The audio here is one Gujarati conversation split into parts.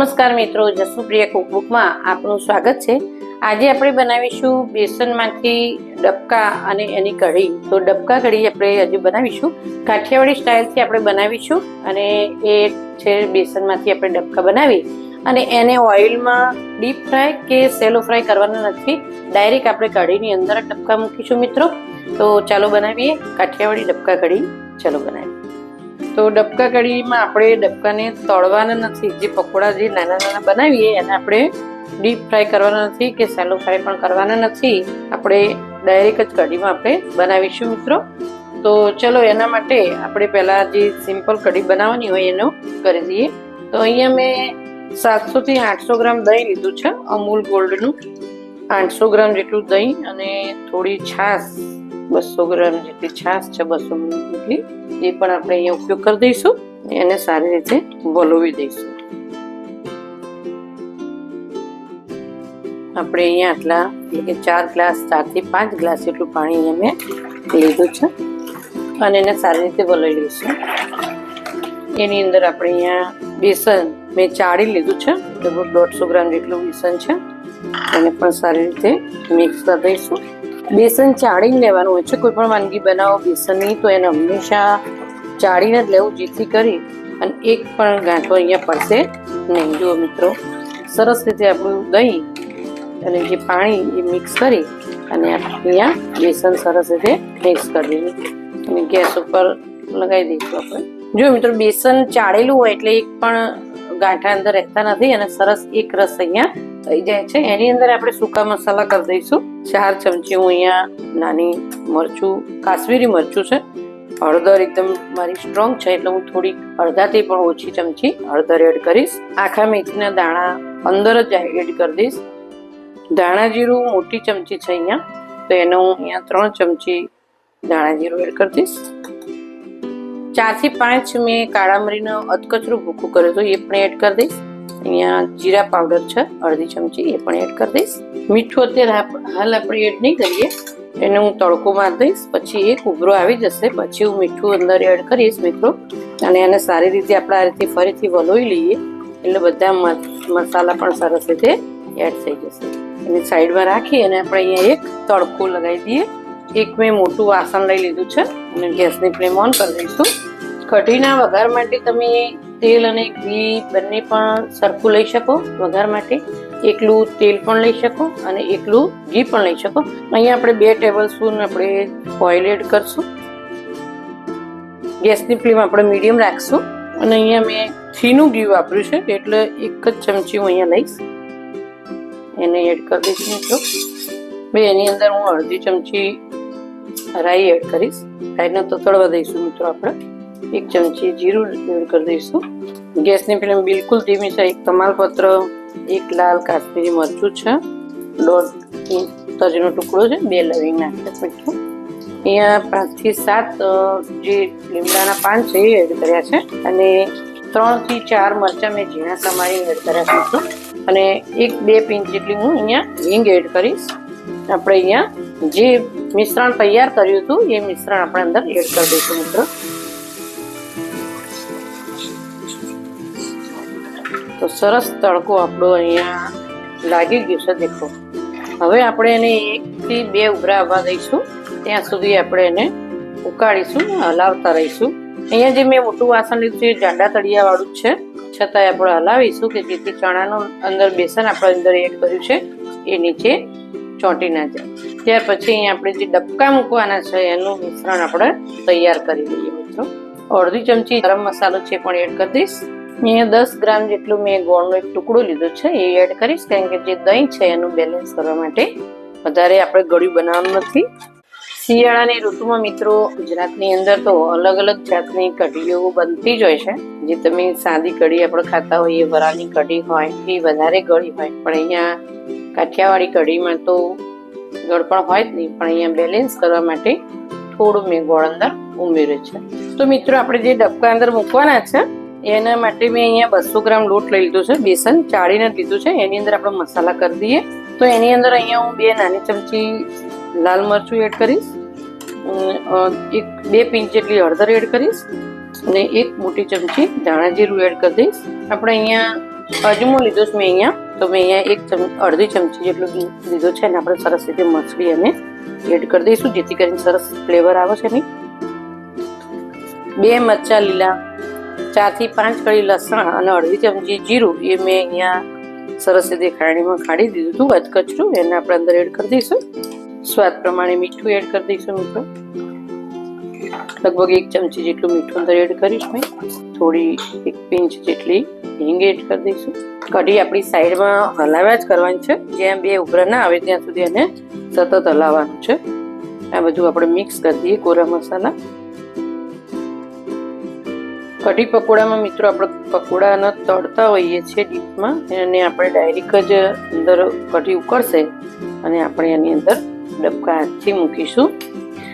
નમસ્કાર મિત્રો, જસુપ્રિયા કુકબુકમાં આપનું સ્વાગત છે। આજે આપણે બનાવીશું બેસનમાંથી ડબકા અને એની કઢી। તો ડબકા કઢી આપણે આજે બનાવીશું, કાઠિયાવાડી સ્ટાઇલથી આપણે બનાવીશું। અને એ છે બેસનમાંથી આપણે ડબકા બનાવી અને એને ઓઇલમાં ડીપ ફ્રાય કે સેલો ફ્રાય કરવાના નથી, ડાયરેક્ટ આપણે કઢીની અંદર ડબકા મૂકીશું મિત્રો। તો ચાલો બનાવીએ કાઠિયાવાડી ડબકા કઢી, ચાલો બનાવીએ। તો ડબકા કઢીમાં આપણે ડબકાને તળવાના નથી, જે પકોડા જે નાના નાના બનાવીએ એને આપણે ડીપ ફ્રાય કરવાના નથી કે સેલો ફ્રાય પણ કરવાના નથી, આપણે ડાયરેક્ટ જ કઢીમાં આપણે બનાવીશું મિત્રો। તો ચલો એના માટે આપણે પહેલાં જે સિમ્પલ કઢી બનાવવાની હોય એનું કરી દઈએ। તો અહીંયા મેં 700 થી 800 ગ્રામ દહીં લીધું છે, અમૂલ ગોલ્ડનું 800 ગ્રામ જેટલું દહીં અને થોડી છાશ 200 ગ્રામ જેટલી છાશ છે, 200 ml જેટલી, એ પણ આપણે અહીંયા ઉપયોગ કરી દઈશું। એને સારી રીતે વલોવી દઈશું। આપણે અહીંયા આટલા એટલે કે 4 ગ્લાસ 4 થી 5 ગ્લાસ જેટલું પાણી અહીંયા મેં લીધું છે અને એને સારી રીતે વલોવી લઈશું। એની અંદર આપણે અહીંયા બેસન મેં ચાળી લીધું છે, લગભગ 150 ગ્રામ જેટલું બેસન છે, એને પણ સારી રીતે મિક્સ કરી દઈશું। બેસન ચાળીને લેવાનું હોય છે, કોઈ પણ વાનગી બનાવો બેસનની તો એને હંમેશા ચાળીને જ લેવું, જેથી કરી અને એક પણ ગાંઠો અહીંયા પડશે નહીં। જુઓ મિત્રો, સરસ રીતે આપણું દહીં અને જે પાણી એ મિક્સ કરી અને અહીંયા બેસન સરસ રીતે મિક્સ કરી દઈએ અને ગેસ ઉપર લગાવી દઈશું આપણે। જો મિત્રો, બેસન ચાળેલું હોય એટલે એક પણ ગાંઠા અંદર રહેતા નથી અને સરસ એક રસ અહીંયા થઈ જાય છે। એની અંદર આપણે સૂકા મસાલા કરી દઈશું। 4 ચમચી હું અહીંયા નાની મરચું, કાશ્મીરી મરચું છે, હળદર એકદમ મારી સ્ટ્રોંગ છે એટલે હું થોડી અડધાથી પણ ઓછી ચમચી હળદર એડ કરીશ। આખા મેથીના દાણા અંદર જ એડ કરી દઈશ। ધાણા જીરું મોટી ચમચી છે અહીંયા, તો એનો હું અહીંયા 3 ચમચી ધાણા જીરું એડ કરી દઈશ। 4 થી 5 મેં કાળા મરીનો અધકચરું ભૂકું કર્યું હતું, એ પણ એડ કરી દઈશ। અહીંયા જીરા પાવડર છે અડધી ચમચી, એ પણ એડ કરી દઈશ। મીઠું અત્યારે હાલ આપણે એડ નહીં કરીએ, એને હું તડકો મારી દઈશ, પછી એક ઉભરો આવી જશે પછી હું મીઠું અંદર એડ કરીશ મિત્રો। અને એને સારી રીતે આપણે આ રીતે ફરીથી વલોવી લઈએ એટલે બધા મસાલા પણ સરસ રીતે એડ થઈ જશે। એને સાઈડમાં રાખી અને આપણે અહીંયા એક તડકો લગાવી દઈએ। એક મેં મોટું વાસણ લઈ લીધું છે અને ગેસની ફ્લેમ ઓન કરી દઈશું। કઢીના વઘાર માટે તમે તેલ અને ઘી બંને પણ સરખું લઈ શકો વઘાર માટે, એકલું તેલ પણ લઈ શકો અને એકલું ઘી પણ લઈ શકો। અહીંયા આપણે 2 ટેબલ સ્પૂન આપણે ઓઇલ એડ કરશું। ગેસની ફ્લેમ આપણે મીડિયમ રાખશું અને અહીંયા મેં ઘીનું ઘી વાપર્યું છે એટલે 1 જ ચમચી હું અહીંયા લઈશ, એને એડ કરી દઈશું મિત્રો। એની અંદર હું અડધી ચમચી રાઈ એડ કરીશ, રાઈને તો તળવા દઈશું મિત્રો આપણે। 1 ચમચી જીરું એડ કરી દઈશું। ગેસની ફ્લેમ બિલકુલ ધીમી છે। 1 તમાલપત્ર, 1 લાલ કાશ્મીરી મરચું છે, 1.5 ઇંચ તજનો ટુકડો છે, 2 લવિંગ નાખ્યા મીઠું, અહીંયા 5 થી 7 જે લીમડાના પાન છે એ એડ કર્યા છે અને 3 થી 4 મરચાં મેં ઝીણા સમારીને એડ કર્યા છે અને 1-2 પિંચ જેટલી હું અહીંયા હિંગ એડ કરીશ। આપણે અહીંયા જે મિશ્રણ તૈયાર કર્યું હતું એ મિશ્રણ આપણે અંદર એડ કરી દઈશું મિત્રો। તો સરસ તડકો આપણો અહીંયા લાગી ગયો છે દેખો। હવે આપણે એને 1 થી 2 ઉભરા આવવા દઈશું, ત્યાં સુધી આપણે એને ઉકાળીશું, હલાવતા રહીશું। અહીંયા જે મેં મોટું વાસણ લીધું છે એ જાડા તળિયા વાળું જ છે, છતાંય આપણે હલાવીશું કે જેથી ચણાનું અંદર બેસન આપણે અંદર એડ કર્યું છે એ નીચે ચોંટી ના જાય। ત્યાર પછી અહીંયા આપણે જે ડબકા મૂકવાના છે એનું મિશ્રણ આપણે તૈયાર કરી લઈએ મિત્રો। અડધી ચમચી ગરમ મસાલો છે પણ એડ કરી દઈશ। અહીંયા 10 ગ્રામ જેટલું મેં ગોળનો એક ટુકડો લીધો છે એ એડ કરીશ, કારણ કે જે દહીં છે એનું બેલેન્સ કરવા માટે, વધારે આપણે ગળ્યું બનાવવાનું નથી। શિયાળાની ઋતુમાં મિત્રો ગુજરાતની અંદર તો અલગ અલગ જાતની કઢીઓ બનતી જ હોય છે। જે તમે સાદી કઢી આપણે ખાતા હોઈએ, વરાળની કઢી હોય એ વધારે ગળી હોય, પણ અહીંયા કાઠિયાવાડી કઢીમાં તો ગળ પણ હોય જ નહીં, પણ અહીંયા બેલેન્સ કરવા માટે થોડું મેં ગોળ અંદર ઉમેર્યું છે। તો મિત્રો આપણે જે ડબકા અંદર મૂકવાના છે એના માટે મેં અહીંયા 200 ગ્રામ લોટ લઈ લીધો છે, બેસન ચાળીને લીધું છે। એની અંદર આપણે મસાલા કરી દઈએ। તો એની અંદર અહીંયા હું 2 નાની ચમચી લાલ મરચું એડ કરીશ, 1-2 પિંચ જેટલી હળદર એડ કરીશ અને 1 મોટી ચમચી ધાણા જીરું એડ કરી દઈશ। આપણે અહીંયા અજમો લીધો છે મેં અહીંયા, તો મેં અહીંયા અડધી ચમચી જેટલું લીધો છે અને આપણે સરસ રીતે મસળી અને એડ કરી દઈશું, જેથી કરીને સરસ ફ્લેવર આવે છે નહીં. 2 મરચાં લીલા, 4 થી 5 કળી લસણ અને અડધી ચમચી જીરું એ મેં અહીંયા સરસ રીતે ખાણીમાં ખાડી દીધું હતું અધકચરું, એને આપણે અંદર એડ કરી દઈશું. સ્વાદ પ્રમાણે મીઠું એડ કરી દઈશું મિત્રો. લગભગ 1 ચમચી જેટલું મીઠું અંદર એડ કરીશ મેં. થોડી 1 પિંચ જેટલી હિંગ એડ કરી દઈશું. કઢી આપણી સાઈડમાં હલાવ્યા જ કરવાની છે, જ્યાં 2 ઉભરા ના આવે ત્યાં સુધી એને સતત હલાવવાનું છે. આ બધું આપણે મિક્સ કરી દઈએ કોરા મસાલા. કઢી પકોડામાં મિત્રો આપણે પકોડાને તળતા હોઈએ છીએ ડીપમાં, અને આપણે ડાયરેક્ટ જ અંદર કઢી ઉકળશે અને આપણે એની અંદર ડબકા હાથથી મૂકીશું.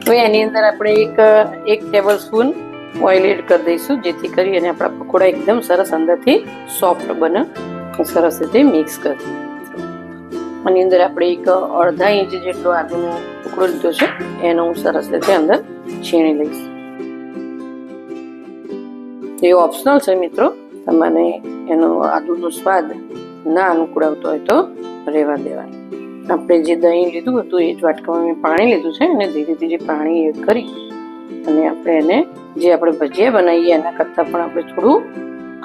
હવે એની અંદર આપણે એક ટેબલ સ્પૂન ઓઇલ એડ કરી દઈશું, જેથી કરી અને આપણા પકોડા એકદમ સરસ અંદરથી સોફ્ટ બને. સરસ રીતે મિક્સ કરી દઈએ. આની અંદર આપણે અડધા ઇંચ જેટલો આદુનો ટુકડો લીધો છે, એનો હું સરસ રીતે અંદર છીણી લઈશ. એ ઓપ્શનલ છે મિત્રો, તમને એનો આદુનો સ્વાદ ના અનુકૂળ આવતો હોય તો રહેવા દેવાનું. આપણે જે દહીં લીધું હતું એ જ વાટકામાં મેં પાણી લીધું છે, અને ધીરે ધીરે પાણી એડ કરી અને આપણે એને જે આપણે ભજીયા બનાવીએ એના કરતાં પણ આપણે થોડું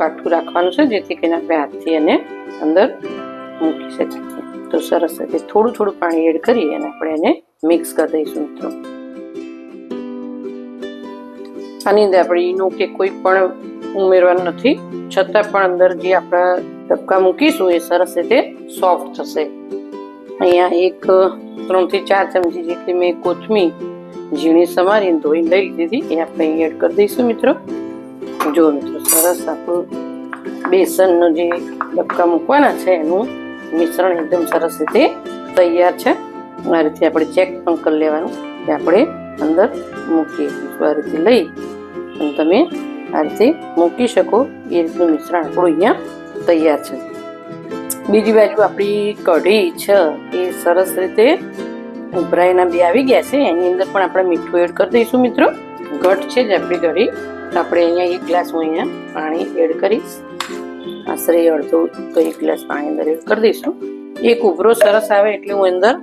કાઠું રાખવાનું છે, જેથી કરીને આપણે હાથથી એને અંદર મૂકી શકીએ. તો સરસ રીતે થોડું પાણી એડ કરી અને આપણે એને મિક્સ કરી દઈશું મિત્રો. આની અંદર આપણે ઈનો કે કોઈ પણ ઉમેરવાનું નથી, છતાં પણ અંદર જે આપણા ડબકા મૂકીશું એ સરસ રીતે સોફ્ટ થશે. અહીંયા 3 થી 4 ચમચી જેટલી મેં કોથમીર ઝીણી સમારીને ધોઈને લઈ લીધી હતી, એ આપણે અહીં એડ કરી દઈશું મિત્રો. જો મિત્રો સરસ આપણું બેસનનો જે ડબકા મૂકવાના છે એનું મિશ્રણ એકદમ સરસ રીતે તૈયાર છે. આ રીતે આપણે ચેક પણ કરી લેવાનું કે આપણે અંદર મૂકીએ. આ રીતે લઈ અને તમે આ રીતે મૂકી શકો એ રીતનું મિશ્રણ આપણું અહીંયા તૈયાર છે. બીજી બાજુ આપણી કઢી છે એ સરસ રીતે ઉભરાઈના 2 આવી ગયા છે. એની અંદર પણ આપણે મીઠું એડ કરી દઈશું મિત્રો. ઘટ છે જ આપણી કઢી. આપણે અહીંયા 1 ગ્લાસ હું અહીંયા પાણી એડ કરીશ. આશરે અડધો તો 1 ગ્લાસ પાણી અંદર એડ કરી દઈશું. એક ઉભરો સરસ આવે એટલે હું અંદર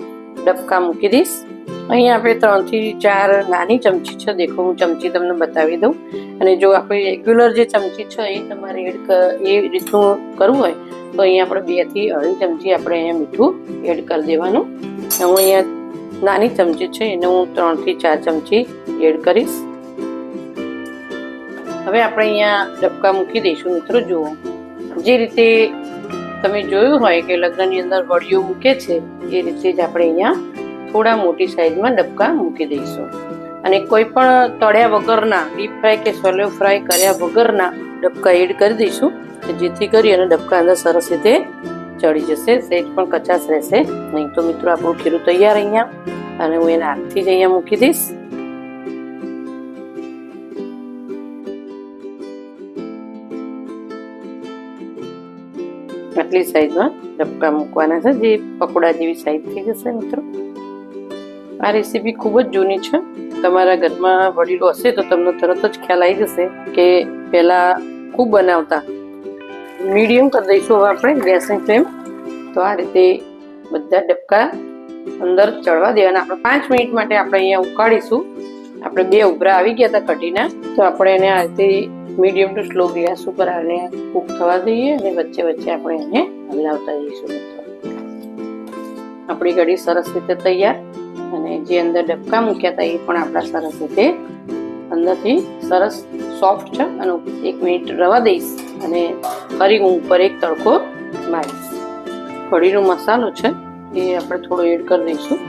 ડબકા મૂકી દઈશ. અહીંયા આપણે 3 થી 4 નાની ચમચી છે, દેખો હું ચમચી તમને બતાવી દઉં. અને જો આપણે રેગ્યુલર જે ચમચી છે એ તમારે એ રીતનું કરવું હોય તો અહીંયા આપણે 2 થી 2.5 ચમચી આપણે અહીંયા મીઠું એડ કરી દેવાનું. હું અહીંયા નાની ચમચી છે એને હું 3 થી 4 ચમચી એડ કરીશ. હવે આપણે અહીંયા ડબકા મૂકી દઈશું મિત્રો. જુઓ જે રીતે તમે જોયું હોય કે લગ્નની અંદર વડીઓ મૂકે છે એ રીતે જ આપણે અહીંયા થોડા મોટી સાઈઝમાં ડબકા મૂકી દઈશું. અને કોઈ પણ તળ્યા વગરના ડીપ ફ્રાય કે સોલો ફ્રાય કર્યા વગરના ડબકા એડ કરી દઈશું, જેથી કરી અને ડબકા અંદર સરસ રીતે ચડી જશે, સહેજ પણ કચાશ રહેશે નહીં. તો મિત્રો આપણું ખીરું તૈયાર અહીંયા, અને હું એને હાથથી જ અહીંયા મૂકી દઈશ. આટલી સાઈઝમાં ડબકા મૂકવાના છે, જે પકોડા જેવી સાઈઝ થઈ જશે મિત્રો. આ રેસીપી ખૂબ જ જૂની છે. તમારા ઘરમાં વડીલો હશે તો તમને તરત જ ખ્યાલ આવી જશે કે પહેલા ખૂબ બનાવતા. મીડિયમ કરી દઈશું હવે આપણે ગેસની ફ્લેમ. તો આ રીતે બધા ડબકા અંદર ચડવા દેવાના. આપણે 5 મિનિટ માટે આપણે અહીંયા ઉકાળીશું. આપણે 2 ઉભરા આવી ગયા હતા કઢીના, તો આપણે એને આ રીતે મીડિયમ ટુ સ્લો ગેસ ઉપર આને કૂક થવા દઈએ અને વચ્ચે વચ્ચે આપણે એને હલાવતા જઈશું મિત્રો. આપણી કઢી સરસ રીતે તૈયાર, અને જે અંદર ડબકા મૂક્યા હતા એ પણ આપણા સરસ રીતે અંદરથી સરસ સોફ્ટ છે. અને 1 મિનિટ રવા દઈશ અને ફરી હું ઉપર એક તડકો મારીશ. કઢીનો મસાલો છે એ આપણે થોડો એડ કરી દઈશું.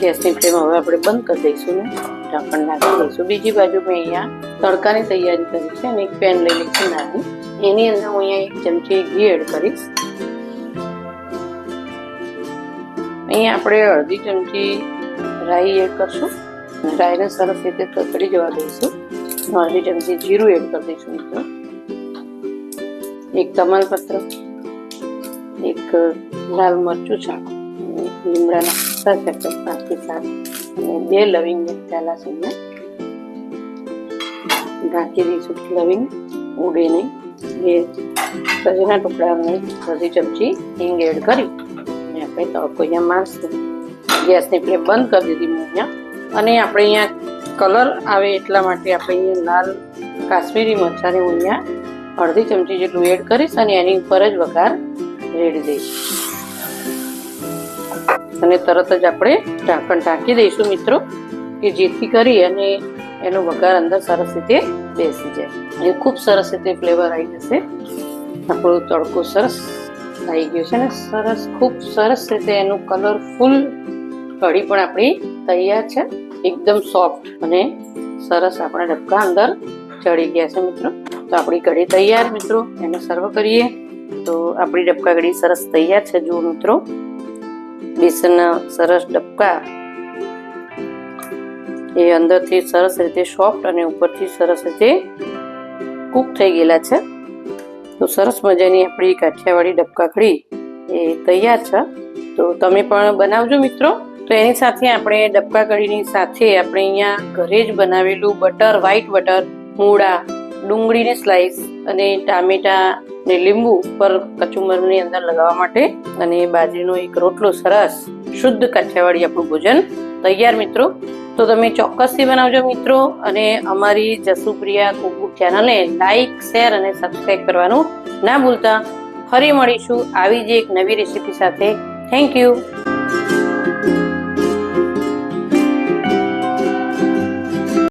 ગેસની ફ્લેમ હવે આપણે બંધ કરી દઈશું ને ઢાંકણ નાખી દઈશું. બીજી બાજુ મેં અહીંયા તડકાની તૈયારી કરી છે અને એક પેન લઈ લઈશું નાની. એની અંદર હું અહીંયા 1 ચમચી ઘી એડ કરીશ. અહીંયા આપણે અડધી ચમચી રાઈ એડ કરશું. રાઈને સરસ રીતે તતડી જવા દઈશું. અડધી ચમચી જીરું એડ કરી દઈશું મિત્રો. 1 તમાલપત્ર, 1 લાલ મરચું છે, લીમડાના પત્તા છે 5 થી 7, અને 2 લવિંગ ચાલા છે. ઢાંકી દઈશું, લવિંગ ઉડે નહીં. એ તજના ટુકડા અને અડધી ચમચી હિંગ એડ કરી અને આપણે તડકો અહીંયા મારશું. ગેસની ફ્લેમ બંધ કરી દીધી મેં અહીંયા. અને આપણે અહીંયા કલર આવે એટલા માટે આપણે અહીંયા લાલ કાશ્મીરી મરચાંની હું અહીંયા અડધી ચમચી જેટલું એડ કરીશ અને એની ઉપર જ વઘાર રેડી દઈશ. અને તરત જ આપણે ઢાંકણ ઢાંકી દઈશું મિત્રો, કે જેથી કરી અને એનો વઘાર અંદર સરસ રીતે બેસી જાય. એ ખૂબ સરસ રીતે ફ્લેવર આવી જશે. આપણો તડકો સરસ આવી ગયો છે ને સરસ ખૂબ સરસ રીતે એનું કલરફુલ કઢી પણ આપણી તૈયાર છે. એકદમ સોફ્ટ અને સરસ આપણા ડબકા અંદર ચડી ગયા છે મિત્રો. તો આપણી કઢી તૈયાર મિત્રો, એને સર્વ કરીએ. તો આપણી ડબકા કઢી સરસ તૈયાર છે. જુઓ મિત્રો, બેસનના સરસ ડબકા એ અંદરથી સરસ રીતે સોફ્ટ અને ઉપરથી સરસ રીતે કૂક થઈ ગયેલા છે. તો સરસ મજાની આપણી કાઠિયાવાડી ડબકા કઢી એ તૈયાર છે. તો તમે પણ બનાવજો મિત્રો. તો એની સાથે આપણે ડબકા કઢીની સાથે આપણે અહીંયા ઘરે જ બનાવેલું બટર, વ્હાઈટ બટર, મૂળા, ડુંગળીની સ્લાઈસ અને ટામેટા ને લીંબુ પર કચુંબરની અંદર લગાવવા માટે અને બાજરીનો એક રોટલો, સરસ શુદ્ધ કાઠિયાવાડી આપણું ભોજન તૈયાર મિત્રો. તો તમે ચોક્કસથી બનાવજો મિત્રો. અને અમારી જસુપ્રિયા કુકબુક ચેનલને લાઈક, શેર અને સબસ્ક્રાઈબ કરવાનું ના ભૂલતા. ફરી મળીશું આવી જ એક નવી રેસીપી સાથે. Thank you.